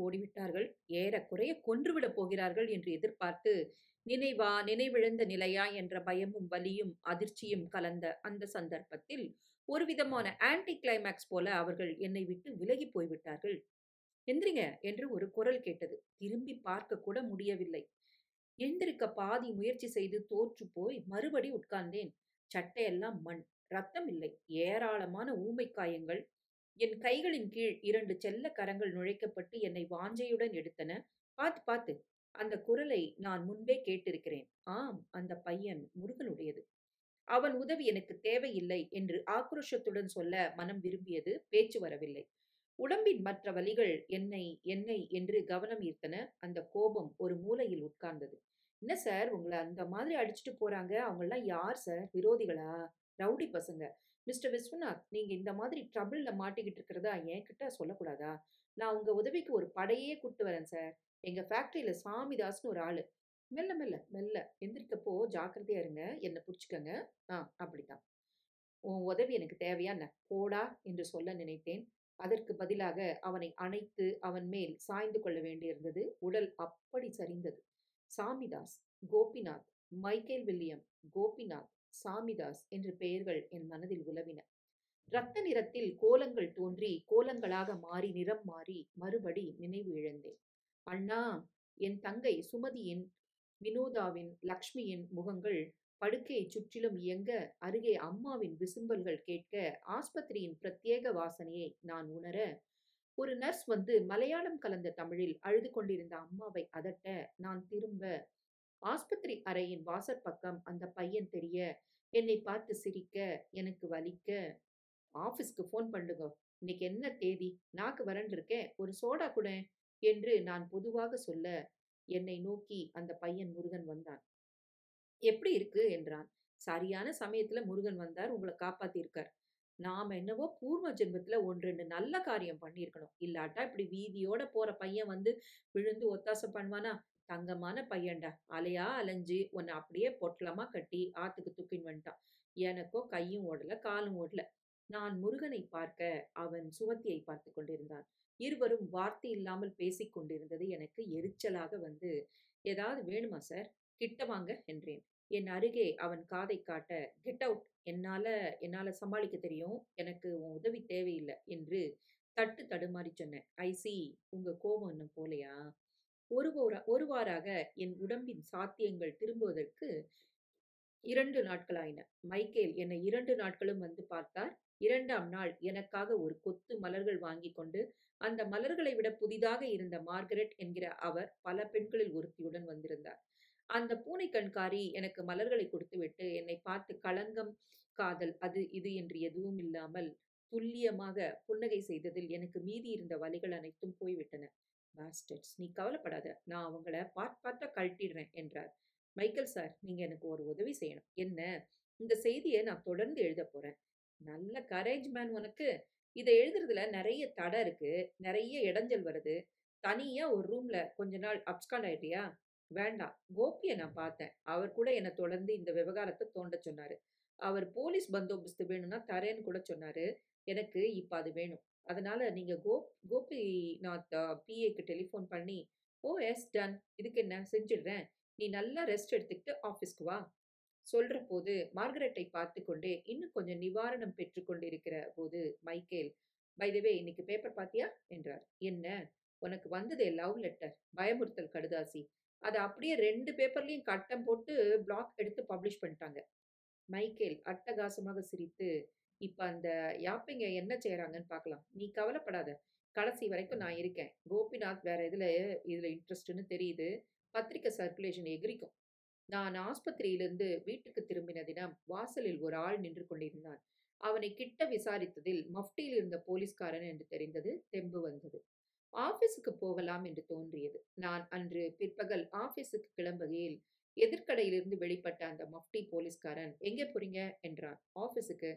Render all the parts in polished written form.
ஓடிவிட்டார்கள். ஏறக்குறைய கொன்றுவிடப் போகிறார்கள் என்று எதிர்பார்த்து, நினைவிழந்த நிலையா என்ற பயமும், வலியும், அதிர்ச்சியும் கலந்த அந்த சந்தர்ப்பத்தில், ஒருவிதமான ஆன்டி கிளைமாக்ஸ் போல அவர்கள் என்னை விட்டு விலகிப் போய்விட்டார்கள். "எந்திரிங்க" என்று ஒரு குரல் கேட்டது. திரும்பிப் பார்க்கக் கூட முடியவில்லை. எழுந்திருக்க பாதி முயற்சி செய்து தோற்றுப் போய் மறுபடி உட்கார்ந்தேன். சட்டையெல்லாம் மண். ரத்தம் இல்லை. ஏராளமான ஊமைக் காயங்கள். என் கைகளின் கீழ் 2 செல்லக் கரங்கள் நுழைக்கப்பட்டு என்னை வாஞ்சையுடன் எடுத்தன. "பாத்து பாத்து." அந்தக் குரலை நான் முன்பே கேட்டிருக்கிறேன். ஆம், அந்தப் பையன் முருகனுடையது. அவன் உதவி எனக்குத் தேவையில்லை என்று ஆக்ரோஷத்துடன் சொல்ல மனம் விரும்பியது. பேச்சு வரவில்லை. உடம்பின் மற்ற வலிகள் என்னை என்னை என்று கவனம் ஈர்த்தன. அந்தக் கோபம் ஒரு மூலையில் உட்கார்ந்தது. "என்ன சார் உங்கள அந்த மாதிரி அடிச்சுட்டு போறாங்க? அவங்கல்லாம் யார் சார்? விரோதிகளா? ரவுடி பசங்க. மிஸ்டர் விஸ்வநாத், நீங்க இந்த மாதிரி ட்ரபிள்ல மாட்டிக்கிட்டு இருக்கிறதா என்கிட்ட சொல்லக்கூடாதா? நான் உங்க உதவிக்கு ஒரு படையே கூட்டிட்டு வரேன் சார். எங்க ஃபேக்டரியில சாமிதாஸ்ன்னு ஒரு ஆளு." "மெல்ல மெல்ல மெல்ல. எந்திரிக்கப்போ ஜாக்கிரதையா இருங்க. என்ன புடிச்சுக்கங்க." அப்படித்தான். "உன் உதவி எனக்கு தேவையா என்ன? போடா" என்று சொல்ல நினைத்தேன். அதற்கு பதிலாக அவனை அணைத்து அவன் மேல் சாய்ந்து கொள்ள வேண்டியிருந்தது. உடல் அப்படி சரிந்தது. சாமிதாஸ், கோபிநாத், மைக்கேல் வில்லியம், கோபிநாத், சாமிதாஸ் என்று பெயர்கள் என் மனதில் உலவின. இரத்த நிறத்தில் கோலங்கள் தோன்றி, கோலங்களாக மாறி, நிறம் மாறி, மறுபடி நினைவு இழந்தேன். "அண்ணா!" என் தங்கை சுமதியின், வினோதாவின், லக்ஷ்மியின் முகங்கள் படுக்கையைச் சுற்றிலும் இயங்க, அருகே அம்மாவின் விசும்பல்கள் கேட்க, ஆஸ்பத்திரியின் பிரத்யேக வாசனையை நான் உணர, ஒரு நர்ஸ் வந்து மலையாளம் கலந்த தமிழில் அழுது கொண்டிருந்த அம்மாவை அதட்ட, நான் திரும்ப, ஆஸ்பத்திரி அறையின் வாசற்பக்கம் அந்தப் பையன் தெரிய, என்னைப் பார்த்து சிரிக்க, எனக்கு வலிக்க, "ஆஃபீஸ்க்கு ஃபோன் பண்ணுங்கோ. இன்னைக்கு என்ன தேதி? நாக்கு வறண்டிருக்கே. ஒரு சோடா குடேன்" என்று நான் பொதுவாக சொல்ல, என்னை நோக்கி அந்தப் பையன் முருகன் வந்தான். "எப்படி இருக்கு?" என்றான். சரியான சமயத்துல முருகன் வந்தார். உங்கள காப்பாத்தியிருக்கார். நாம என்னவோ பூர்வ ஜென்மத்துல 1, 2 நல்ல காரியம் பண்ணியிருக்கணும். இல்லாட்டா இப்படி வீதியோட போற பையன் வந்து விழுந்து ஒத்தாசை பண்ணுவானா? தங்கமான பையன்டா. அலையா அலைஞ்சு உன்னை அப்படியே பொட்டலமா கட்டி ஆத்துக்கு தூக்கின்னு வந்துட்டான். எனக்கோ கையும் ஓடல, காலும் ஓடல. நான் முருகனை பார்க்க, அவன் சுமதியை பார்த்துக் கொண்டிருந்தான். இருவரும் வார்த்தை இல்லாமல் பேசிக் கொண்டிருந்தது எனக்கு எரிச்சலாக வந்து, "ஏதாவது வேணுமா சார்? கிட்ட வாங்க" என்றேன். என் அருகே அவன் காதைக் காட்ட, "கெட் அவுட். என்னால என்னால சமாளிக்க தெரியும். எனக்கு உன் உதவி தேவையில்ல" என்று தடுமாறிச் சொன்னேன். "ஐ சி. உங்க கோபம் இன்னும் போலையா?" ஒருவாறாக என் உடம்பின் சாத்தியங்கள் திரும்புவதற்கு 2 நாட்களாயின. மைக்கேல் என்னை 2 நாட்களும் வந்து பார்த்தார். 2ஆம் நாள் எனக்காக ஒரு கொத்து மலர்கள் வாங்கிக் கொண்டு, அந்த மலர்களை விட புதிதாக இருந்த மார்கரெட் என்கிற அவர் பல பெண்களில் ஒருத்தியுடன் வந்திருந்தார். அந்த பூனைக் கண்காரி எனக்கு மலர்களைக் கொடுத்துவிட்டு, என்னைப் பார்த்து களங்கம், காதல், அது இது என்று எதுவும் இல்லாமல் துல்லியமாக புன்னகை செய்ததில் எனக்கு மீதி இருந்த வலிகள் அனைத்தும் போய்விட்டன. "பாஸ்டர்ட்ஸ், நீ கவலைப்படாத. நான் அவங்கள பார்ட் பார்ட்டா கழட்டிடுறேன்" என்றார். "மைக்கேல் சார், நீங்க எனக்கு ஒரு உதவி செய்யணும்." "என்ன?" "இந்த செய்திய நான் தொடர்ந்து எழுதப் போறேன்." "நல்ல கரேஜ் மேன் உனக்கு. இத எழுதுறதுல நெறைய தடை இருக்கு. நெறைய இடைஞ்சல் வருது. தனியா ஒரு ரூம்ல கொஞ்ச நாள் அப்ஸ்காண்ட் ஆயிட்டியா?" "வேண்டாம். கோபிய நான் பார்த்தேன். அவர் கூட என்ன தொடர்ந்து இந்த விவகாரத்த தோண்டச் சொன்னாரு. அவர் போலீஸ் பந்தோபஸ்து வேணும்னா தரேன்னு கூட சொன்னாரு. எனக்கு இப்ப அது வேணும். அதனால நீங்க கோபிநாத் பிஏக்கு டெலிஃபோன் பண்ணி, "ஓ எஸ் டன். இதுக்கென்ன செஞ்சுடுறேன். நீ நல்லா ரெஸ்ட் எடுத்துக்கிட்டு ஆஃபீஸ்க்கு வா." சொல்றபோது மார்கரெட்டை பார்த்துக் கொண்டே இன்னும் கொஞ்சம் நிவாரணம் பெற்றுக் கொண்டிருக்கிற போது மைக்கேல், "பை த வே இன்னைக்கு பேப்பர் பார்த்தியா?" என்றார். "என்ன?" "உனக்கு வந்ததே லவ் லெட்டர். பயமுறுத்தல் கடுதாசி. அத அப்படியே 2 பேப்பர்லயும் கட்டம் போட்டு பிளாக் எடுத்து பப்ளிஷ் பண்ணிட்டாங்க." மைக்கேல் அட்டகாசமாக சிரித்து, "இப்ப அந்த யாப்பைங்க என்ன செய்றாங்கன்னு பார்க்கலாம். நீ கவலைப்படாத. கடைசி வரைக்கும் நான் இருக்கேன். கோபிநாத் வேற இதுல இன்ட்ரெஸ்ட்ன்னு தெரியுது. பத்திரிக்கை சர்க்குலேஷன் எகிறிக்கும்." நான் ஆஸ்பத்திரியிலிருந்து வீட்டுக்கு திரும்பின தினம் வாசலில் ஒரு ஆள் நின்று கொண்டிருந்தான். அவனை கிட்ட விசாரித்ததில் மஃப்டியில் இருந்த போலீஸ்காரன் என்று தெரிந்தது. தெம்பு வந்தது. ஆபீஸுக்கு போகலாம் என்று தோன்றியது. நான் அன்று பிற்பகல் ஆபீஸுக்கு கிளம்புகையில் எதிர்க்கடையிலிருந்து வெளிப்பட்ட அந்த மஃப்டி போலீஸ்காரன், "எங்கே போறீங்க?" என்றான். "ஆபீஸுக்கு."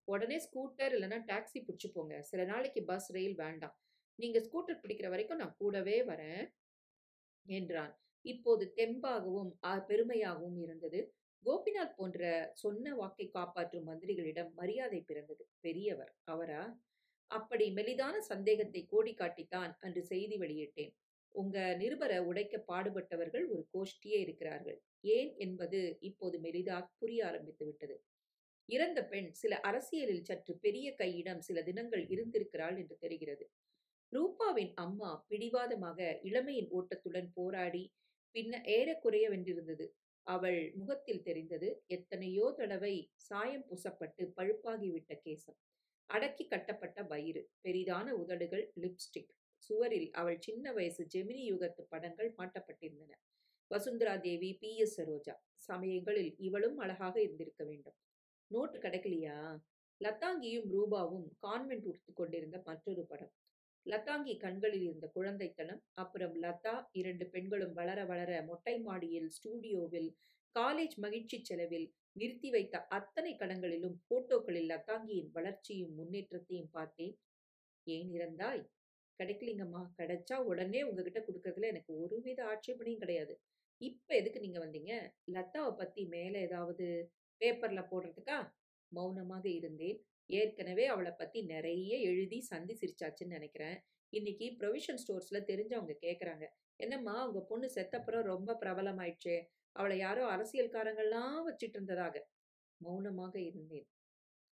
"உடனே ஸ்கூட்டர் இல்லன்னா டாக்ஸி புடிச்சு போங்க. சில நாளைக்கு பஸ், ரயில் வேண்டாம். நீங்க ஸ்கூட்டர் பிடிக்கிற வரைக்கும் நான் கூடவே வரேன்" என்றான். இப்போது தெம்பாகவும் பெருமையாகவும் இருந்தது. கோபிநாத் போன்ற சொன்ன வாக்கை காப்பாற்றும் மந்திரிகளிடம் மரியாதை பிறந்தது. "பெரியவர். அவரா?" அப்படி மெலிதான சந்தேகத்தை கோடி காட்டித்தான் அன்று செய்தி வெளியிட்டேன். உங்க நிருபர உடைக்க பாடுபட்டவர்கள் ஒரு கோஷ்டியே இருக்கிறார்கள். ஏன் என்பது இப்போது மெலிதாக புரிய ஆரம்பித்து விட்டது. இறந்த பெண் சில அரசியலில் சற்று பெரிய கையிடம் சில தினங்கள் இருந்திருக்கிறாள் என்று தெரிகிறது. ரூபாவின் அம்மா பிடிவாதமாக இளமையின் ஓட்டத்துடன் போராடி பின்ன ஏறக்குறைய வென்றிருந்தது. அவள் முகத்தில் தெரிந்தது எத்தனையோ தடவை சாயம் பூசப்பட்டு பழுப்பாகிவிட்ட கேசம், அடக்கி கட்டப்பட்ட வயிறு, பெரிதான உதடுகள், லிப்ஸ்டிக். சுவரில் அவள் சின்ன வயசு ஜெமினி யுகத்து படங்கள் மாட்டப்பட்டிருந்தன. வசுந்தரா தேவி, பி.எஸ். சரோஜா. சமயங்களில் இவளும் அழகாக இருந்திருக்க வேண்டும். நோட்டு கிடைக்கலையா? லதாங்கியும் ரூபாவும் கான்வென்ட் உடுத்திக் கொண்டிருந்த மற்றொரு படம். லதாங்கி கண்களில் இருந்த குழந்தைத்தனம், அப்புறம் லதா, இரண்டு பெண்களும் வளர வளர மொட்டை மாடியில், ஸ்டூடியோவில், காலேஜ் மகிழ்ச்சி செலவில் நிறுத்தி வைத்த அத்தனை கடங்களிலும் போட்டோக்களில் லதாங்கியின் வளர்ச்சியும் முன்னேற்றத்தையும் பார்த்தேன். ஏன் இறந்தாய்? கிடைக்கலிங்கம்மா. கிடைச்சா உடனே உங்ககிட்ட கொடுக்கறதுல எனக்கு ஒருவித ஆட்சேபனையும் கிடையாது. இப்ப எதுக்கு நீங்க வந்தீங்க? லதாவை பத்தி மேல ஏதாவது பேப்பர்ல போடுறதுக்கா? மௌனமாக இருந்தேன். ஏற்கனவே அவளை பத்தி நிறைய எழுதி சந்தி சிரிச்சாச்சுன்னு நினைக்கிறேன். இன்னைக்கு ப்ரொவிஷன் ஸ்டோர்ஸ்ல தெரிஞ்சவங்க கேக்குறாங்க, என்னம்மா உங்க பொண்ணு செத்தப்புறம் ரொம்ப பிரபலமாயிடுச்சே, அவளை யாரோ அரசியல்காரங்கள்லாம் வச்சிட்டு இருந்ததாக. மௌனமாக இருந்தேன்.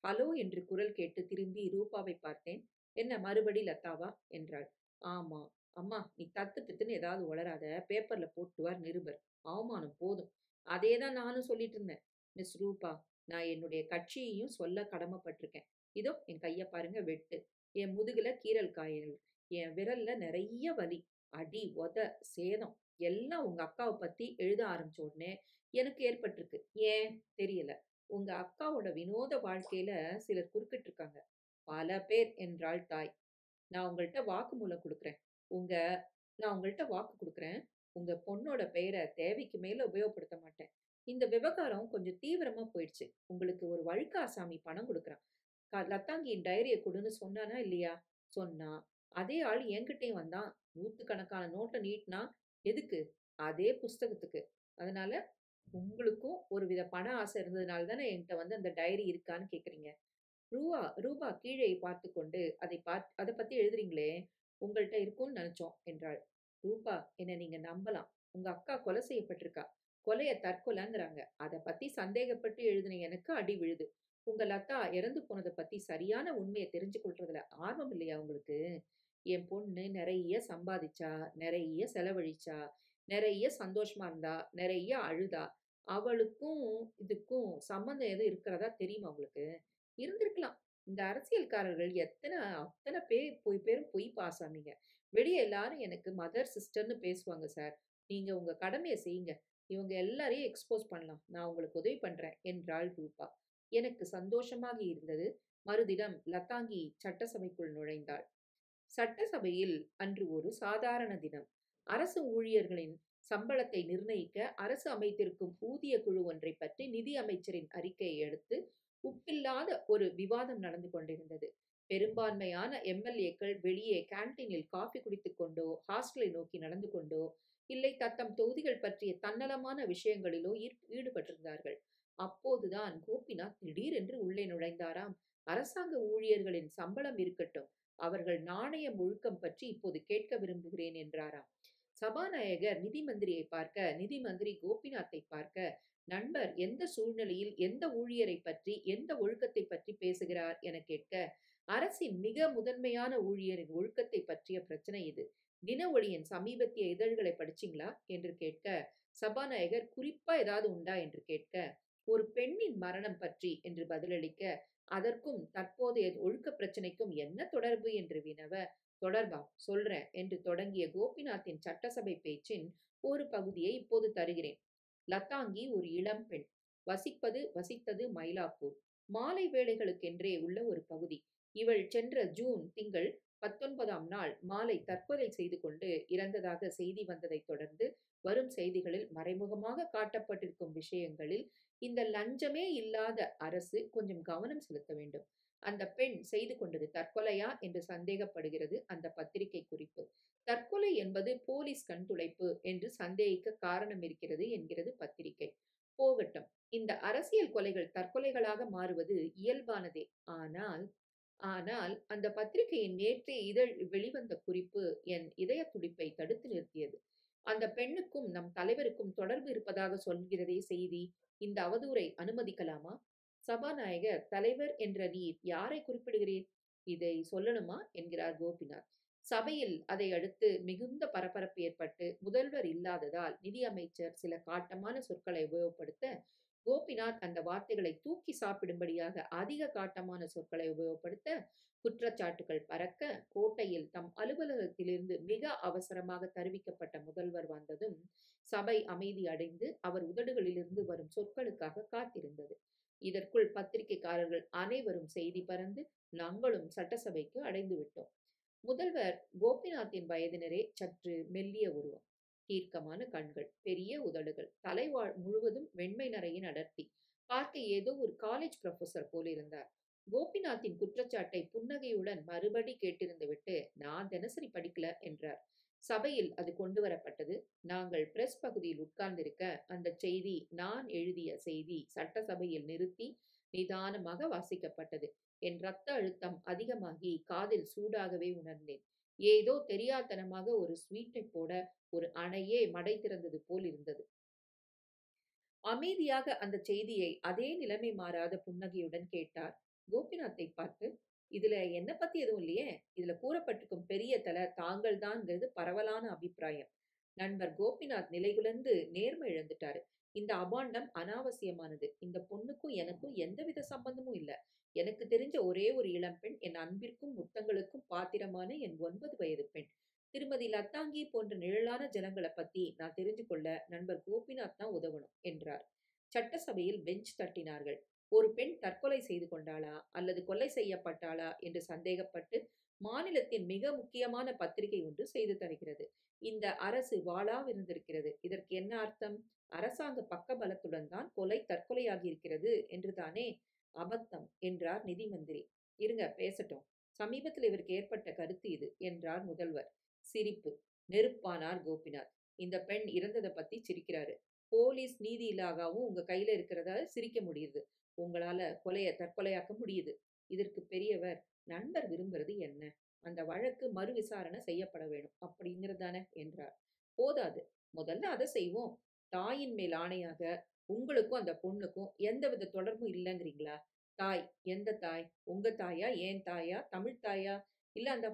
ஹலோ என்று குரல் கேட்டு திரும்பி ரூபாவை பார்த்தேன். என்ன மறுபடி லதாவா என்றாள். ஆமா. அம்மா நீ தத்து தித்துன்னு ஏதாவது உளராத, பேப்பர்ல போட்டுவார் நிருபர். அவமானம் போதும். அதேதான் நானும் சொல்லிட்டு இருந்தேன். மிஸ் ரூபா, நான் என்னுடைய கட்சியையும் சொல்ல கடமைப்பட்டிருக்கேன். இதோ என் கைய பாருங்க, வெட்டு. என் முதுகுல கீறல் காயங்கள். என் விரல்ல நிறைய வலி. அடி, உத, சேதம் எல்லாம் உங்க அக்காவை பத்தி எழுத ஆரம்பிச்ச உடனே எனக்கு ஏற்பட்டிருக்கு. ஏன் தெரியல. உங்க அக்காவோட வினோத வாழ்க்கையில சிலர் குறுக்கிட்டு இருக்காங்க. பல பேர் என்றாள் தாய். நான் உங்கள்ட்ட வாக்குமூலம் குடுக்குறேன். உங்க நான் உங்கள்ட்ட வாக்கு குடுக்குறேன். உங்க பொண்ணோட பெயர தேவைக்கு மேல உபயோகப்படுத்த மாட்டேன். இந்த விவகாரம் கொஞ்சம் தீவிரமா போயிடுச்சு. உங்களுக்கு ஒரு வழுக்க ஆசாமி பணம் குடுக்குறான். லதாங்கியின் டைரிய குடுன்னு சொன்னானா இல்லையா? சொன்னா. அதே ஆள் என்கிட்டயும் வந்தான். நூத்துக்கணக்கான நோட்ட நீட்டினா. எதுக்கு? அதே புஸ்தகத்துக்கு. அதனால உங்களுக்கும் ஒருவித பண ஆசை இருந்ததுனால தானே என்கிட்ட வந்து அந்த டைரி இருக்கான்னு கேக்குறீங்க. ரூபா கீழே பார்த்துக்கொண்டு அத பத்தி எழுதுறீங்களே, உங்கள்ட்ட இருக்கும்னு நினைச்சோம் என்றாள். ரூபா, என்ன நீங்க நம்பலாம். உங்க அக்கா கொலை செய்யப்பட்டிருக்கா. கொலைய தற்கொலைங்கிறாங்க. அத பத்தி சந்தேகப்பட்டு எழுதின எனக்கு அடி விழுது. உங்க லதா இறந்து போனத பத்தி சரியான உண்மைய தெரிஞ்சு கொள்றதுல ஆர்வம் இல்லையா உங்களுக்கு? என் பொண்ணு நெறைய சம்பாதிச்சா, நெறைய செலவழிச்சா, நெறைய சந்தோஷமா இருந்தா, நெறைய அழுதா. அவளுக்கும் இதுக்கும் சம்மந்தம் எதுவும் இருக்கிறதா தெரியுமா உங்களுக்கு? இருந்திருக்கலாம். இந்த அரசியல்காரர்கள் அத்தன பேரும் பொய் பாசாமிங்க. வெளிய எல்லாரும் எனக்கு மதர், சிஸ்டர்ன்னு பேசுவாங்க சார். நீங்க உங்க கடமைய செய்யுங்க. இவங்க எல்லாரையும் எக்ஸ்போஸ் பண்ணலாம். நான் உங்களுக்கு உதவி பண்றேன் என்றாள் ரூபா. எனக்கு சந்தோஷமாக இருந்தது. மறுதினம் லதாங்கி சட்டசபைக்குள் நுழைந்தாள். சட்டசபையில் அன்று ஒரு சாதாரண தினம். அரசு ஊழியர்களின் சம்பளத்தை நிர்ணயிக்க அரசு அமைத்திருக்கும் ஊதிய குழு ஒன்றை பற்றி நிதி அமைச்சரின் அறிக்கையை அடுத்து உப்பில்லாத ஒரு விவாதம் நடந்து கொண்டிருந்தது. பெரும்பான்மையான எம்எல்ஏக்கள் வெளியே கேன்டீனில் காஃபி குடித்துக் கொண்டோ, ஹாஸ்டலை நோக்கி நடந்து கொண்டோ, இல்லை தத்தம் தொகுதிகள் பற்றிய தன்னலமான விஷயங்களிலோ ஈடுபட்டிருந்தார்கள். அப்போதுதான் கோபிநாத் திடீரென்று உள்ளே நுழைந்தாராம். அரசாங்க ஊழியர்களின் சம்பளம் இருக்கட்டும், அவர்கள் நாணயம் ஒழுக்கம் பற்றி இப்போது கேட்க விரும்புகிறேன் என்றாராம். சபாநாயகர் நிதி மந்திரியை பார்க்க, நிதி மந்திரி கோபிநாத்தை பார்க்க, நண்பர் எந்த சூழ்நிலையில் எந்த ஊழியரை பற்றி எந்த ஒழுக்கத்தை பற்றி பேசுகிறார் என கேட்க, அரசின் மிக முதன்மையான ஊழியரின் ஒழுக்கத்தை பற்றிய பிரச்சனை இது. தின ஒளியின் சமீபத்திய இதழ்களை படிச்சீங்களா என்று கேட்க, சபாநாயகர் குறிப்பா ஏதாவது உண்டா என்று கேட்க, ஒரு பெண்ணின் மரணம் பற்றி என்று பதிலளிக்க, அதற்கும் தற்போதைய ஒழுக்க பிரச்சனைக்கும் என்ன தொடர்பு என்று வினவ, தொடர்பா சொல்றேன் என்று தொடங்கிய கோபிநாத்தின் சட்டசபை பேச்சின் ஒரு பகுதியை இப்போது தருகிறேன். லதாங்கி ஒரு இளம் பெண். வசித்தது மயிலாப்பூர். மாலை வேளைகளுக்கென்றே உள்ள ஒரு பகுதி. இவள் சென்ற ஜூன் திங்கள் 19ஆம் நாள் மாலை தற்கொலை செய்து கொண்டு இறந்ததாக செய்தி வந்ததைத் தொடர்ந்து வரும் செய்திகளில் மறைமுகமாக காட்டப்பட்டிருக்கும் விஷயங்களில் இந்த லஞ்சமே இல்லாத அரசு கொஞ்சம் கவனம் செலுத்த வேண்டும். அந்த பெண் செய்து கொண்டது தற்கொலையா என்று சந்தேகப்படுகிறது அந்த பத்திரிகை குறிப்பு. தற்கொலை என்பது போலீஸ் கண்துடைப்பு என்று சந்தேகிக்க காரணம் இருக்கிறது என்கிறது பத்திரிகை. போகட்டும். இந்த அரசியல் கொலைகள் தற்கொலைகளாக மாறுவது இயல்பானதே. ஆனால் ஆனால் அந்த பத்திரிகையின் நேற்றைய இதழ் வெளிவந்த குறிப்பு என் இதய துடிப்பை தடுத்து நிறுத்தியது. அந்த பெண்ணுக்கும் நம் தலைவருக்கும் தொடர்பு இருப்பதாக சொல்கிறதே செய்தி. இந்த அவதூறை அனுமதிக்கலாமா? சபாநாயகர், தலைவர் என்ற நீர் யாரை குறிப்பிடுகிறீர்? இதை சொல்லணுமா? என்கிறார் கோபிநாத். சபையில் அதை அடுத்து மிகுந்த பரபரப்பு ஏற்பட்டு, முதல்வர் இல்லாததால் நிதியமைச்சர் சில காட்டமான சொற்களை உபயோகப்படுத்த, கோபிநாத் அந்த வார்த்தைகளை தூக்கி சாப்பிடும்படியாக அதிக காட்டமான சொற்களை உபயோகப்படுத்த, குற்றச்சாட்டுகள் பறக்க, கோட்டையில் தம் அலுவலகத்திலிருந்து மிக அவசரமாக தருவிக்கப்பட்ட முதல்வர் வந்ததும் சபை அமைதி அடைந்து அவர் உதடுகளிலிருந்து வரும் சொற்களுக்காக காத்திருந்தது. இதற்குள் பத்திரிகைக்காரர்கள் அனைவரும் செய்தி பறந்து நாங்களும் சட்டசபைக்கு அடைந்து விட்டோம். முதல்வர் கோபிநாத்தின் வயதினரே, சற்று மெல்லிய உருவம், தீர்க்கமான கண்கள், பெரிய உதடுகள், தலைவாழ் முழுவதும் வெண்மை நரையின் அடர்த்தி. பார்க்க ஏதோ ஒரு காலேஜ் புரொஃபசர் போலிருந்தார். கோபிநாத்தின் குற்றச்சாட்டை புன்னகையுடன் மறுபடி கேட்டிருந்து விட்டு, நான் தினசரி படிக்கல என்றார். சபையில் அது கொண்டு வரப்பட்டது. நாங்கள் பிரஸ் பகுதியில் உட்கார்ந்திருக்க, அந்த செய்தி, நான் எழுதிய செய்தி, சட்டசபையில் நிறுத்தி நிதானமாக வாசிக்கப்பட்டது. என் ரத்த அழுத்தம் அதிகமாகி காதில் சூடாகவே உணர்ந்தேன். ஏதோ தெரியாத்தனமாக ஒரு ஸ்வீட்டை போட ஒரு அணையே மடை திறந்தது போல் இருந்தது. அமைதியாக அந்த செய்தியை அதே நிலைமை மாறாத புன்னகையுடன் கேட்டார். கோபிநாத்தை பார்த்து, இதுல என்ன பத்தி எதுவும் இல்லையே, இதுல கூறப்பட்டிருக்கும் பெரிய தல தாங்கள் தான்ங்கிறது பரவலான அபிப்பிராயம். நண்பர் கோபிநாத் நிலைகுலந்து நேர்மை இழந்துட்டாரு. இந்த அபாண்டம் அனாவசியமானது. இந்த பொண்ணுக்கும் எனக்கும் எந்தவித சம்பந்தமும் இல்ல. எனக்கு தெரிஞ்ச ஒரே ஒரு இளம்பெண், என் அன்பிற்கும் முத்தங்களுக்கும் பாத்திரமான என் 9 வயது பெண். திருமதி லத்தாங்கி போன்ற நிழலான ஜனங்களை பத்தி நான் தெரிஞ்சு கொள்ள நண்பர் கோபிநாத் தான் உதவணும் என்றார். சட்டசபையில் பெஞ்ச் தட்டினார்கள். ஒரு பெண் தற்கொலை செய்து கொண்டாளா அல்லது கொலை செய்யப்பட்டாளா என்று சந்தேகப்பட்டு மாநிலத்தின் மிக முக்கியமான பத்திரிகை ஒன்று செய்து தருகிறது. இந்த அரசு வாளாவிருந்திருக்கிறது. இதற்கு என்ன அர்த்தம்? அரசாங்க பக்கபலத்துடன் தான் கொலை தற்கொலையாகி இருக்கிறது என்றுதானே? அபத்தம் என்றார் நிதி மந்திரி. இருங்க பேசட்டும். சமீபத்தில் இவருக்கு ஏற்பட்ட கருத்து இது என்றார் முதல்வர். சிரிப்பு. நெருப்பானார் கோபிநாத். இந்த பெண் இறந்ததை பத்தி சிரிக்கிறாரு. போலீஸ் நீதி இலாகாவும் உங்க கையில இருக்கிறதால சிரிக்க முடியுது. உங்களால கொலைய தற்கொலையாக்க முடியுது. இதற்கு பெரியவர், நண்பர் விரும்புறது என்ன? அந்த வழக்கு மறு விசாரணை செய்யப்பட வேணும் அப்படிங்கிறதானே என்றார். போதாது. முதல்ல அதை செய்வோம். தாயின் மேல் ஆணையாக, உங்களுக்கும் அந்த பொண்ணுக்கும் எந்தவித தொடர்பும் இல்லைங்கிறீங்களா? தாய், எந்த தாய்? உங்க தாயா, ஏன் தாயா, தமிழ் தாயா, இல்ல அந்த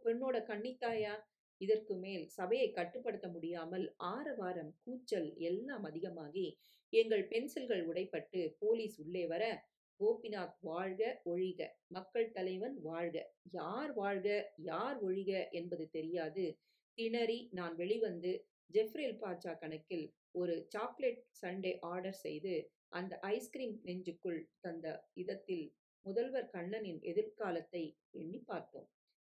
பெண்ணோட கன்னித்தாயா? இதற்கு மேல் சபையை கட்டுப்படுத்த முடியாமல் ஆரவாரம், கூச்சல் எல்லாம் அதிகமாகி எங்கள் பென்சில்கள் உடைப்பட்டு போலீஸ் உள்ளே வர, கோபிநாத் வாழ்க ஒழிக, மக்கள் தலைவன் வாழ்க, யார் வாழ்க யார் ஒழிக என்பது தெரியாது திணறி நான் வெளிவந்து ஜெஃப்ரில் பாட்சா கணக்கில் ஒரு சாக்லேட் சண்டே ஆர்டர் செய்து அந்த ஐஸ்கிரீம் நெஞ்சுக்குள் தந்த இதத்தில் முதல்வர் கண்ணனின் எதிர்காலத்தை எண்ணி பார்த்தோம்.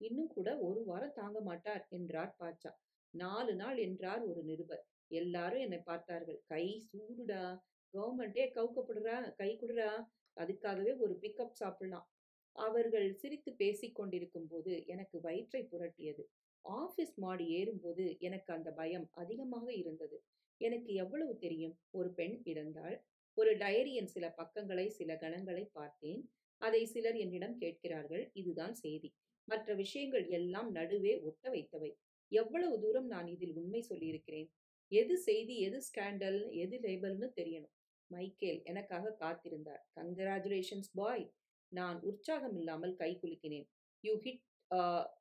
இன்னும் கூட ஒரு வாரம் தாங்க மாட்டார் என்றார் பாட்சா. 4 நாள் என்றார் ஒரு நிருபர். எல்லாரும் என்னை பார்த்தார்கள். கை சூடுடா, கவர்மெண்டே கவுக்கப்படுறா, கை குடுறா, அதுக்காகவே ஒரு பிக்கப் சாப்பிடலாம். அவர்கள் சிரித்து பேசிக் கொண்டிருக்கும் போது எனக்கு வயிற்றை புரட்டியது. ஆபீஸ் மாடி ஏறும்போது எனக்கு அந்த பயம் அதிகமாக இருந்தது. எனக்கு எவ்வளவு தெரியும்? ஒரு பெண் இறந்தாள். ஒரு டைரியின் சில பக்கங்களை, சில கணங்களை பார்த்தேன். அதை சிலர் என்னிடம் கேட்கிறார்கள். இதுதான் செய்தி. மற்ற விஷயங்கள் எல்லாம் நடுவே ஒட்ட வைத்தவை. எவ்வளவு தூரம் நான் இதில் உண்மை சொல்லியிருக்கிறேன்? எது செய்தி, எது ஸ்கேண்டல், எது லேபல்னு தெரியணும். மைக்கேல் எனக்காக காத்திருந்தார். Congratulations boy. நான் உற்சாகம் இல்லாமல் கை குலுக்கினேன். You hit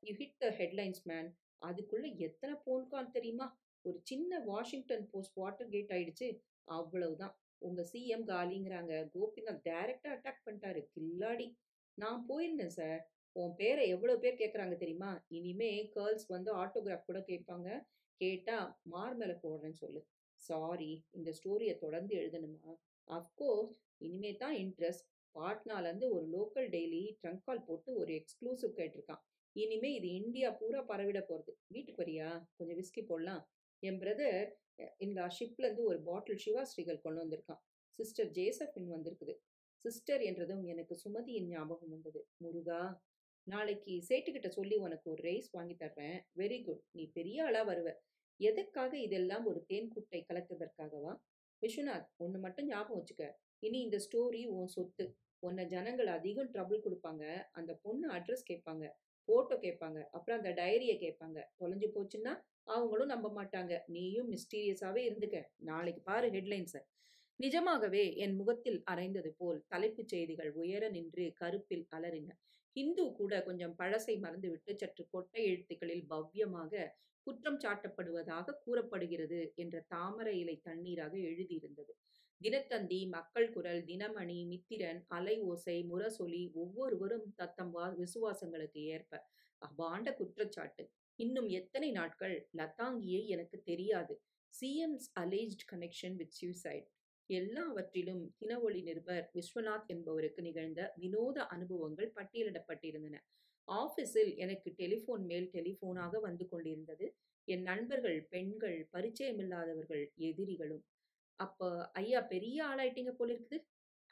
you hit the headlines man. அதுக்குள்ள எத்தனை போன் கால் தெரியுமா? ஒரு சின்ன வாஷிங்டன் போஸ்ட் வாட்டர் கேட் ஆயிடுச்சு. அவ்வளவுதான். உங்க சிஎம் காலிங்கிறாங்க. கோபிநாத் டைரக்டா அட்டாக் பண்ணிட்டாரு. கில்லாடி. நான் போயிருந்தேன் சார். உன் பேரை எவ்வளவு பேர் கேட்குறாங்க தெரியுமா? இனிமே கேர்ள்ஸ் வந்து ஆட்டோகிராஃப் கூட கேட்பாங்க. கேட்டா மார் மேல போடுறேன்னு சொல்லு. சாரி, இந்த ஸ்டோரியை தொடர்ந்து எழுதணுமா? அஃப்கோர்ஸ். இனிமே தான் இன்ட்ரெஸ்ட். பாட்னாலேருந்து ஒரு லோக்கல் டெய்லி ட்ரங்க் கால் போட்டு ஒரு எக்ஸ்க்ளூசிவ் கேட்டிருக்கான். இனிமே இது இந்தியா பூரா பரவிட போகிறது. வீட்டுக்கு வரியா? கொஞ்சம் விஸ்கி போடலாம். என் பிரதர் இந்த ஷிப்லேருந்து ஒரு பாட்டில் சிவா ஸ்ரீகள் கொண்டு வந்திருக்கான். சிஸ்டர் ஜேசப்பின் வந்திருக்குது. சிஸ்டர் என்றதும் எனக்கு சுமதியின் ஞாபகம் வந்தது. முருகா, நாளைக்கு சேட்டுக்கிட்ட சொல்லி உனக்கு ஒரு ரேஸ் வாங்கி தர்றேன். Very good. நீ பெரிய ஆளா வருவ. எதற்காக இதெல்லாம் ஒரு தேன் குட்டை கலக்குவதற்காகவா? விஸ்வநாத், ஒன்று மட்டும் ஞாபகம் வச்சுக்க. இனி இந்த ஸ்டோரி உன் சொத்து. உன்னை ஜனங்கள் அதிகம் ட்ரபிள் குடுப்பாங்க. அந்த பொண்ணு அட்ரஸ் கேட்பாங்க. ஃபோட்டோ கேட்பாங்க. அப்புறம் அந்த டைரிய கேட்பாங்க. தொலைஞ்சு போச்சுன்னா, அவங்களும் நம்ப மாட்டாங்க. நீயும் மிஸ்டீரியஸாவே இருந்துக்க. நாளைக்கு பாரு ஹெட்லைன்ஸ. நிஜமாகவே என் முகத்தில் அறைந்தது போல் தலைப்புச் செய்திகள் உயர நின்று கருப்பில் அலறின. ஹிந்து கூட கொஞ்சம் பழசை மறந்துவிட்டு சற்று கொட்டை எழுத்துக்களில் பவ்யமாக குற்றம் சாட்டப்படுவதாக கூறப்படுகிறது என்ற தாமரை இலை தண்ணீராக எழுதியிருந்தது. தினத்தந்தி, மக்கள் குரல், தினமணி, மித்திரன், அலை ஓசை, முரசொலி ஒவ்வொருவரும் தத்தம் விசுவாசங்களுக்கு ஏற்ப அபாண்ட குற்றச்சாட்டு. இன்னும் எத்தனை நாட்கள்? லதாங்கியை எனக்கு தெரியாது. CM's alleged connection with suicide. எல்லாவற்றிலும் தினஒளி நிருபர் விஸ்வநாத் என்பவருக்கு நிகழ்ந்த வினோத அனுபவங்கள் பட்டியலிடப்பட்டிருந்தன. ஆபீஸில் எனக்கு டெலிபோன் மேல் டெலிபோனாக வந்து கொண்டிருந்தது. என் நண்பர்கள், பெண்கள், பரிச்சயமில்லாதவர்கள், எதிரிகளும். அப்ப ஐயா பெரிய ஆளாயிட்டீங்க போல இருக்குது.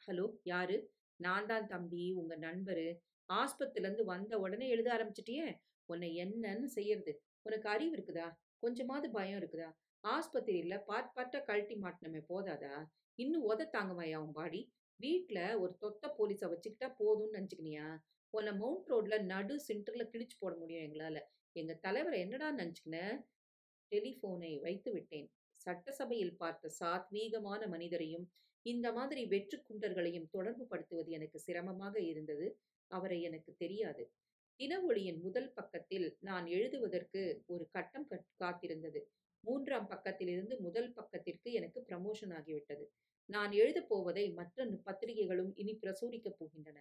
ஹலோ, யாரு? நான் தான் தம்பி, உங்க நண்பரு. ஆஸ்பத்திரிலேருந்து வந்த உடனே எழுத ஆரம்பிச்சிட்டியே. உன்னை என்னன்னு செய்யறது? உனக்கு அறிவு இருக்குதா? கொஞ்சமாவது பயம் இருக்குதா? ஆஸ்பத்திரியில பார்ட் பார்ட்டா கழட்டி மாட்டினமே போதாதா? இன்னும் தாங்குவாயா உன் பாடி? வீட்ல ஒரு தொத்த போலீஸ வச்சுக்கிட்டா போதும்னு நினைச்சுக்கினியா? உன்னை மவுண்ட் ரோட்ல நடு சென்டர்ல கிழிச்சு போட முடியும் எங்களால. எங்க தலைவரை என்னடா நினைச்சுக்கின? டெலிபோனை வைத்து விட்டேன். சட்டசபையில் பார்த்த சாத்வீகமான மனிதரையும் இந்த மாதிரி வெற்று குண்டர்களையும் தொடர்பு படுத்துவது எனக்கு சிரமமாக இருந்தது. அவரை எனக்கு தெரியாது. தினஒளியின் முதல் பக்கத்தில் நான் எழுதுவதற்கு ஒரு கட்டம் காத்திருந்தது. 3ஆம் பக்கத்திலிருந்து முதல் பக்கத்திற்கு எனக்கு ப்ரமோஷன் ஆகிவிட்டது. நான் எழுதப் போவதை மற்ற பத்திரிகைகளும் இனி பிரசுரிக்கப் போகின்றன.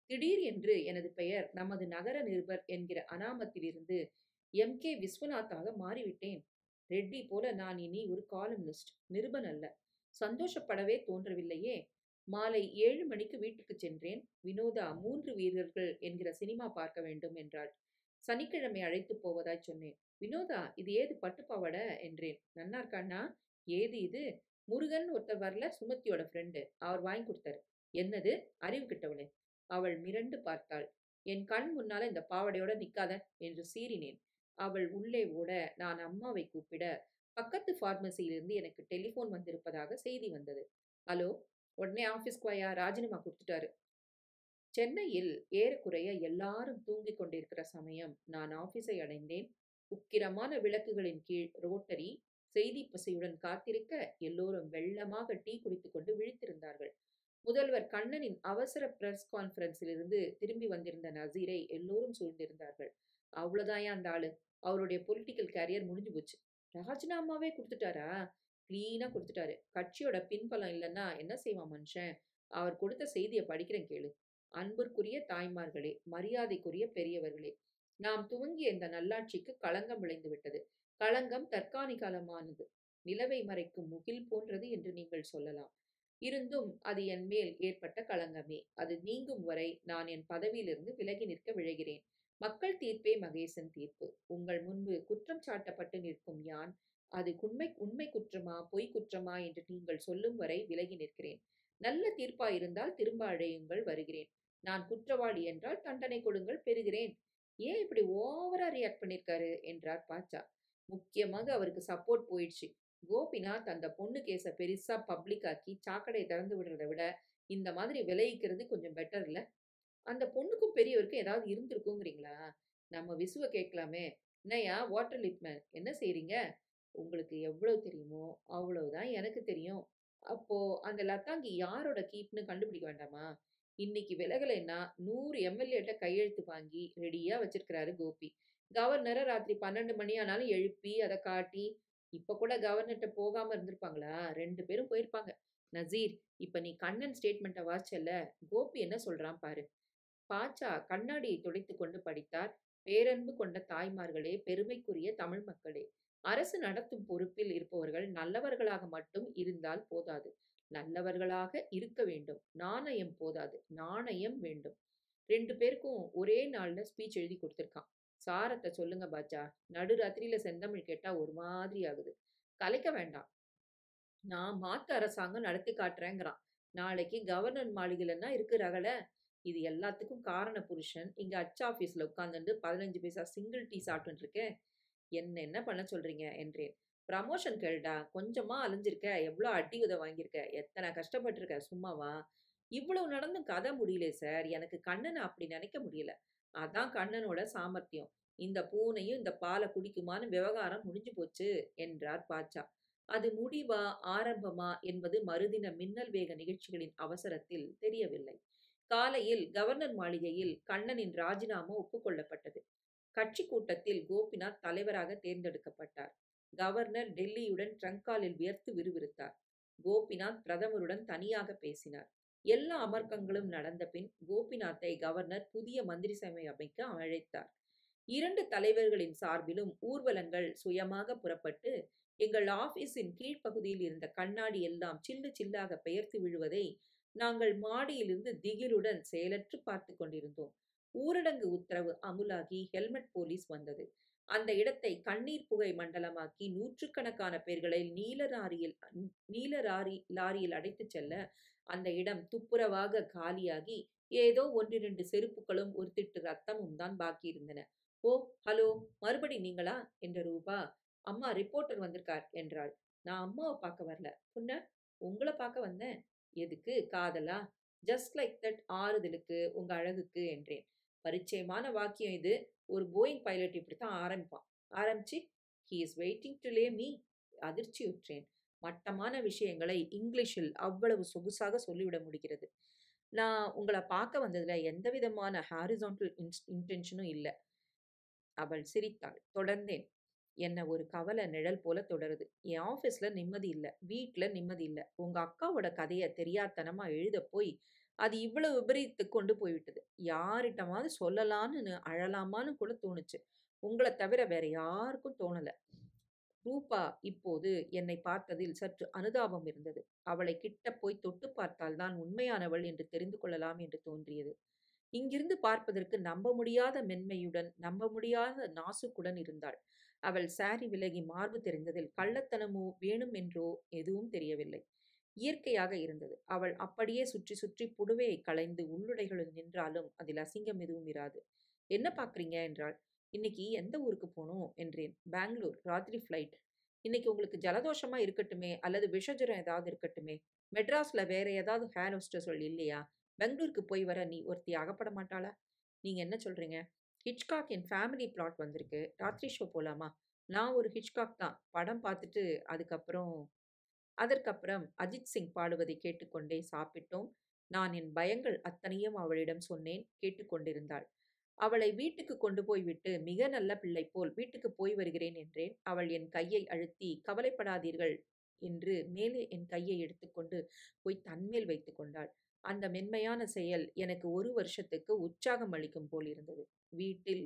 திடீர் என்று எனது பெயர் நமது நகர நிருபர் என்கிற அனாமத்திலிருந்து கே விஸ்வநாத்தாக மாறிவிட்டேன். ரெட்டி போல நான் இனி ஒரு காலம்னிஸ்ட், நிருபன் அல்ல. சந்தோஷப்படவே தோன்றவில்லையே. மாலை 7 மணிக்கு வீட்டுக்குச் சென்றேன். வினோதா 3 வீரர்கள் என்கிற சினிமா பார்க்க வேண்டும் என்றாள். சனிக்கிழமை அழைத்துப் போவதாய் சொன்னேன். வினோதா, இது ஏது பட்டுப்பாவாடை என்றேன். நன்னா இருக்காண்ணா? ஏது இது? முருகன் ஒருத்தர் வரல, சுமதியோட ஃப்ரெண்டு. அவர் வாங்கி கொடுத்தாரு. என்னது? அறிவு கிட்டவளே! அவள் மிரண்டு பார்த்தாள். என் கண் முன்னால இந்த பாவாடையோட நிக்காத என்று சீறினேன். அவள் உள்ளே ஓட நான் அம்மாவை கூப்பிட பக்கத்து பார்மசியிலிருந்து எனக்கு டெலிபோன் வந்திருப்பதாக செய்தி வந்தது. ஹலோ, உடனே ஆபீஸ்க்கு வாயா, ராஜினாமா கொடுத்துட்டாரு. சென்னையில் ஏறக்குறைய எல்லாரும் தூங்கிக் கொண்டிருக்கிற சமயம் நான் ஆபீஸை அடைந்தேன். உக்கிரமான விளக்குகளின் கீழ் ரோட்டரி செய்தி பசியுடன் காத்திருக்க எல்லோரும் வெள்ளமாக டீ குடித்துக் கொண்டு விழித்திருந்தார்கள். முதல்வர் கண்ணனின் அவசர பிரஸ் கான்ஃபரன்ஸிலிருந்து திரும்பி வந்திருந்த நசீரை எல்லோரும் சூழ்ந்திருந்தார்கள். அவ்வளோதாயா அந்த ஆளு, அவருடைய பொலிட்டிக்கல் கேரியர் முடிஞ்சு போச்சு. ராஜினாமாவே கொடுத்துட்டாரா? கிளீனா கொடுத்துட்டாரு. கட்சியோட பின்பலம் இல்லைன்னா என்ன செய்வான் மனுஷன்? அவர் கொடுத்த செய்தியை படிக்கிறேன் கேளு. அன்பிற்குரிய தாய்மார்களே, மரியாதைக்குரிய பெரியவர்களே, நாம் துவங்கிய இந்த நல்லாட்சிக்கு களங்கம் விளைந்து விட்டது. களங்கம் தற்காலிகமானது. நிலவை மறைக்கும் முகில் போன்றது என்று நீங்கள் சொல்லலாம். இருந்தும் அது என் மேல் ஏற்பட்ட களங்கமே. அது நீங்கும் வரை நான் என் பதவியிலிருந்து விலகி நிற்க விழைகிறேன். மக்கள் தீர்ப்பே மகேசன் தீர்ப்பு. உங்கள் முன்பு குற்றம் சாட்டப்பட்டு நிற்கும் யான், அது உண்மை குற்றமா பொய் குற்றமா என்று நீங்கள் சொல்லும் வரை விலகி நிற்கிறேன். நல்ல தீர்ப்பாயிருந்தால் திரும்ப அழையுங்கள், வருகிறேன். நான் குற்றவாளி என்றால் தண்டனை கொடுங்கள், பெறுகிறேன். ஏன் இப்படி ஓவரா ரியாக்ட் பண்ணிருக்காரு என்றார் பாச்சா. முக்கியமாக அவருக்கு சப்போர்ட் போயிடுச்சு. கோபிநாத் அந்த பொண்ணு கேஸை பெருசா பப்ளிக் ஆக்கி சாக்கடையை திறந்து விடுறதை விட இந்த மாதிரி விளைவிக்கிறது கொஞ்சம் பெட்டர் இல்ல? அந்த பொண்ணுக்கும் பெரியவருக்கும் ஏதாவது இருந்திருக்குங்கிறீங்களா? நம்ம விசுவ கேட்கலாமே. என்னையா வாட்டர் லிப்மேன், என்ன செய்றீங்க? உங்களுக்கு எவ்வளவு தெரியுமோ அவ்வளவுதான் எனக்கு தெரியும். அப்போ அந்த லதாங்கி யாரோட கீப்னு கண்டுபிடிக்க வேண்டாமா? இன்னைக்கு விலகலைன்னா 100 எம்எல்ஏட்ட கையெழுத்து வாங்கி ரெடியா வச்சிருக்கிறாரு கோபி. கவர்னரை ராத்திரி 12 மணி ஆனாலும் எழுப்பி அதை காட்டி, இப்ப கூட கவர்னர்ட்ட போகாம இருந்திருப்பாங்களா? 2 பேரும் போயிருப்பாங்க. நசீர், இப்ப நீ கண்ணன் ஸ்டேட்மெண்ட்டை வாசிச்சல்ல, கோபி என்ன சொல்றான் பாரு. பாச்சா கண்ணாடியை துடைத்துக் கொண்டு படித்தார். பேரன்பு கொண்ட தாய்மார்களே, பெருமைக்குரிய தமிழ் மக்களே, அரசு நடத்தும் பொறுப்பில் இருப்பவர்கள் நல்லவர்களாக மட்டும் இருந்தால் போதாது. நல்லவர்களாக இருக்க வேண்டும். நாணயம் போதாது, நாணயம் வேண்டும். 2 பேருக்கும் ஒரே நாள்ல ஸ்பீச் எழுதி கொடுத்துருக்கான். சாரத்தை சொல்லுங்க பாச்சா. நடுராத்திரியில செந்தமிழ் கேட்டா ஒரு மாதிரி ஆகுது. கலைக்க வேண்டாம். நான் மாத்து அரசாங்கம் நடத்தி காட்டுறேங்கிறான். நாளைக்கு கவர்னர் மாளிகைலன்னா இருக்கு ரகல. இது எல்லாத்துக்கும் காரண புருஷன் இங்க அச்சு ஆபீஸ்ல உட்கார்ந்துட்டு 15 பைசா சிங்கிள் டீ சாப்பிட்டு இருக்கேன். என்ன பண்ண சொல்றீங்க என்றேன். ப்ரமோஷன் கேளுடா. கொஞ்சமா அலைஞ்சிருக்க, எவ்வளோ அடி உத வாங்கியிருக்க, எத்தனை கஷ்டப்பட்டிருக்க, சும்மாவா? இவ்வளவு நடந்தும் கதை முடியல சார். எனக்கு கண்ணன அப்படி நினைக்க முடியல. அதான் கண்ணனோட சாமர்த்தியம். இந்த பூனையும் இந்த பாலை குடிக்குமான்னு விவகாரம் முடிஞ்சு போச்சு என்றார் பாட்ஷா. அது முடிவா, ஆரம்பமா என்பது மறுதின மின்னல் வேக நிகழ்ச்சிகளின் அவசரத்தில் தெரியவில்லை. காலையில் கவர்னர் மாளிகையில் கண்ணனின் ராஜினாமா ஒப்புக்கொள்ளப்பட்டது. கட்சி கூட்டத்தில் கோபிநாத் தலைவராக தேர்ந்தெடுக்கப்பட்டார். கவர்னர் டெல்லியுடன் ட்ரங்க் காலில் வியர்த்து விறுவிறுத்தார். கோபிநாத் பிரதமருடன் தனியாக பேசினார். எல்லா அமர்க்கங்களும் நடந்த பின் கோபிநாத்தை கவர்னர் புதிய மந்திரி சபை அமைக்க அழைத்தார். இரண்டு தலைவர்களின் சார்பிலும் ஊர்வலங்கள் சுயமாக புறப்பட்டு எங்கள் ஆபீஸின் கீழ்ப்பகுதியில் இருந்த கண்ணாடி எல்லாம் சில்லு சில்லாக பெயர்த்து விழுவதை நாங்கள் மாடியிலிருந்து திகிலுடன் செயலற்று பார்த்து கொண்டிருந்தோம். ஊரடங்கு உத்தரவு அமுலாகி ஹெல்மெட் போலீஸ் வந்தது. அந்த இடத்தை கண்ணீர் புகை மண்டலமாக்கி நூற்றுக்கணக்கான பேர்களை நீல லாரியில் அடைத்துச் செல்ல அந்த இடம் துப்புரவாக காலியாகி ஏதோ ஒன்றிரண்டு செருப்புகளும் ஒரு திட்டு ரத்தமும் தான் பாக்கியிருந்தன. ஓ, ஹலோ, மறுபடி நீங்களா என்ற ரூபா. அம்மா, ரிப்போர்ட்டர் வந்திருக்கார் என்றாள். நான் அம்மாவை பார்க்க வரல, புன்ன உங்களை பார்க்க வந்தேன். எதுக்கு? காதலா? ஜஸ்ட் லைக் தட், ஆறுதலுக்கு, உங்க அழகுக்கு என்றேன். பரிச்சயமான வாக்கியம் இது. ஒரு போயிங் பைலட் இப்படித்தான் ஆரம்பிப்பான். ஆரம்பிச்சு he is waiting to lay me. அதிர்ச்சியுற்றேன். மட்டமான விஷயங்களை இங்கிலீஷில் அவ்வளவு சொகுசாக சொல்லிவிட முடிகிறது. நான் உங்களை பார்க்க வந்ததுல எந்த விதமான ஹாரிசான்டல் இன்டென்ஷனும் இல்லை. அவள் சிரித்தாள். தொடர்ந்தேன். என்ன ஒரு கவலை நிழல் போல தொடருது. என் ஆஃபீஸ்ல நிம்மதி இல்ல. வீட்ல நிம்மதி இல்ல. உங்க அக்காவோட கதைய தெரியாத்தனமா எழுத போய் அது இவ்வளவு விபரீதத்துக்கு கொண்டு போய்விட்டது. யாரிட்டமாவது சொல்லலான்னு அழலாமான்னு கூட தோணுச்சு. உங்கள தவிர வேற யாருக்கும் தோணல. ரூபா இப்போது என்னை பார்த்ததில் சற்று அனுதாபம் இருந்தது. அவளை கிட்ட போய் தொட்டு பார்த்தால் தான் உண்மையானவள் என்று தெரிந்து கொள்ளலாம் என்று தோன்றியது. இங்கிருந்து பார்ப்பதற்கு நம்ப முடியாத மென்மையுடன், நம்ப முடியாத நாசுக்குடன் இருந்தாள். அவள் சாரி விலகி மார்பு தெரிந்ததில் கள்ளத்தனமோ வேணுமென்றோ எதுவும் தெரியவில்லை. இயற்கையாக இருந்தது. அவள் அப்படியே சுற்றி சுற்றி புடவையை களைந்து உள்ளுடைகளுள் நின்றாலும் அதில் அசிங்கம் எதுவும் இராது. என்ன பார்க்குறீங்க என்றாள். இன்னைக்கு எந்த ஊருக்கு போகணும் என்றேன். பெங்களூர், ராத்திரி ஃப்ளைட். இன்னைக்கு உங்களுக்கு ஜலதோஷமா இருக்கட்டுமே, அல்லது விஷஜுரம் ஏதாவது இருக்கட்டுமே. மெட்ராஸ்ல வேற ஏதாவது ஹேர் ஹோஸ்டஸ்கள் இல்லையா? பெங்களூருக்கு போய் வர நீ ஒருத்தி அகப்பட மாட்டாளா? நீங்க என்ன சொல்றீங்க? ஹிட்ச்காக் என் ஃபேமிலி பிளாட் வந்திருக்கு. ராத்திரி ஷோ போலாமா? நான் ஒரு ஹிட்ச்காக் தான். படம் பார்த்துட்டு அதற்கப்புறம் அஜித் சிங் பாடுவதை கேட்டுக்கொண்டே சாப்பிட்டோம். நான் என் பயங்கள் அத்தனையும் அவளிடம் சொன்னேன். கேட்டுக்கொண்டிருந்தாள். அவளை வீட்டுக்கு கொண்டு போய் விட்டு மிக நல்ல பிள்ளை போல் வீட்டுக்கு போய் வருகிறேன் என்றேன். அவள் என் கையை அழுத்தி கவலைப்படாதீர்கள் என்று மேலே என் கையை எடுத்துக்கொண்டு போய் தன்மேல் வைத்து கொண்டாள். அந்த மென்மையான செயல் எனக்கு 1 வருஷத்துக்கு உற்சாகம் அளிக்கும் போல் இருந்தது. வீட்டில்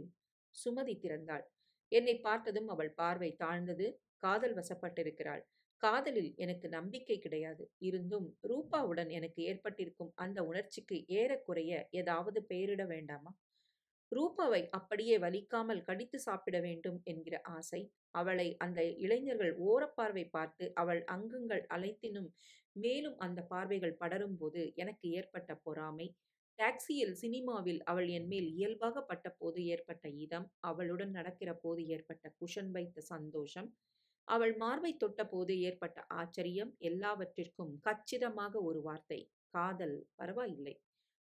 சுமதி திறந்தாள். என்னை பார்த்ததும் அவள் பார்வை தாழ்ந்தது. காதல் வசப்பட்டிருக்கிறாள். காதலில் எனக்கு நம்பிக்கை கிடையாது. இருந்தும் ரூபாவுடன் எனக்கு ஏற்பட்டிருக்கும் அந்த உணர்ச்சிக்கு ஏறக்குறைய ஏதாவது பெயரிட வேண்டாமா? ரூபாவை அப்படியே வலிக்காமல் கடித்து சாப்பிட வேண்டும் என்கிற ஆசை. அவளை அந்த இளைஞர்கள் ஓரப்பார்வை பார்த்து அவள் அங்கங்கள் அனைத்தினும் மேலும் அந்த பார்வைகள் படரும்போது எனக்கு ஏற்பட்ட பொறாமை. டாக்ஸியில், சினிமாவில் அவள் என்மேல் இயல்பாக பட்டபோது ஏற்பட்ட இதம், அவளுடன் நடக்கிற போது ஏற்பட்ட குஷன் வைத்த சந்தோஷம், அவள் மார்பை தொட்டபோது ஏற்பட்ட ஆச்சரியம், எல்லாவற்றிற்கும் கச்சிதமாக ஒரு வார்த்தை, காதல். பரவாயில்லை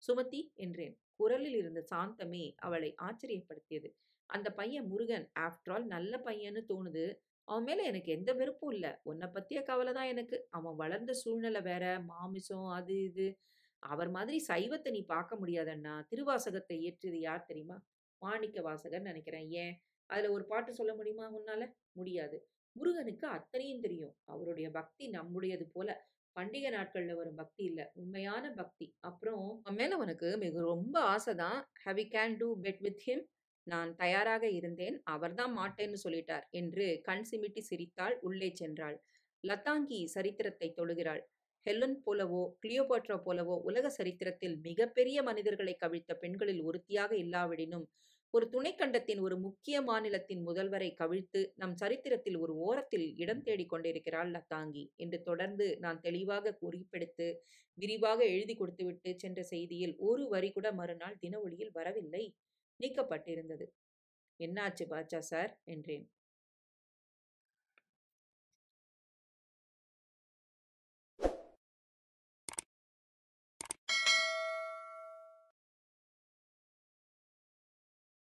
சுமதி என்றேன். குரலில் இருந்த சாந்தமே அவளை ஆச்சரியப்படுத்தியது. அந்த பையன் முருகன் ஆஃப்டர் ஆல் நல்ல பையன்னு தோணுது. அவன் மேல எனக்கு எந்த வெறுப்பும் இல்ல. உன்னை பத்திய கவலை தான் எனக்கு. அவன் வளர்ந்த சூழ்நிலை வேற, மாமிசம் அது இது. அவர் மாதிரி சைவத்தை நீ பார்க்க முடியாதண்ணா. திருவாசகத்தை இயற்றியது யார் தெரியுமா? மாணிக்க வாசகர் நினைக்கிறேன். ஏன், அதுல ஒரு பாட்டு சொல்ல முடியுமா உன்னால? முடியாது. முருகனுக்கு அத்தனையும் தெரியும். அவருடைய பக்தி நம்முடையது போல பண்டிகை நாட்கள்ல வரும் பக்தி இல்ல. உண்மையான பக்தி. அப்புறம் அவன் மேல உனக்கு ரொம்ப ஆசைதான். Have you can to bed with him? நான் தயாராக இருந்தேன். அவர்தான் மாட்டேன்னு சொல்லிட்டார் என்று கண் சிமிட்டி சிரித்தாள். உள்ளே சென்றாள். லதாங்கி சரித்திரத்தை தொடுகிறாள். ஹெலன் போலவோ கிளியோபாட்ரா போலவோ உலக சரித்திரத்தில் மிகப்பெரிய மனிதர்களை கவிழ்த்த பெண்களில் ஒருத்தியாக இல்லாவிடினும் ஒரு துணைக்கண்டத்தின் ஒரு முக்கிய மாநிலத்தின் முதல்வரை கவிழ்த்து நம் சரித்திரத்தில் ஒரு ஓரத்தில் இடம் தேடிக் கொண்டிருக்கிறாள் லதாங்கி என்று தொடர்ந்து நான் தெளிவாக குறிப்பெடுத்து விரிவாக எழுதி கொடுத்துவிட்டு சென்ற செய்தியில் ஒரு வரி கூட மறுநாள் தின ஒளியில் வரவில்லை. நீக்கப்பட்டிருந்தது. என்னாச்சு பாட்சா சார் என்றேன்.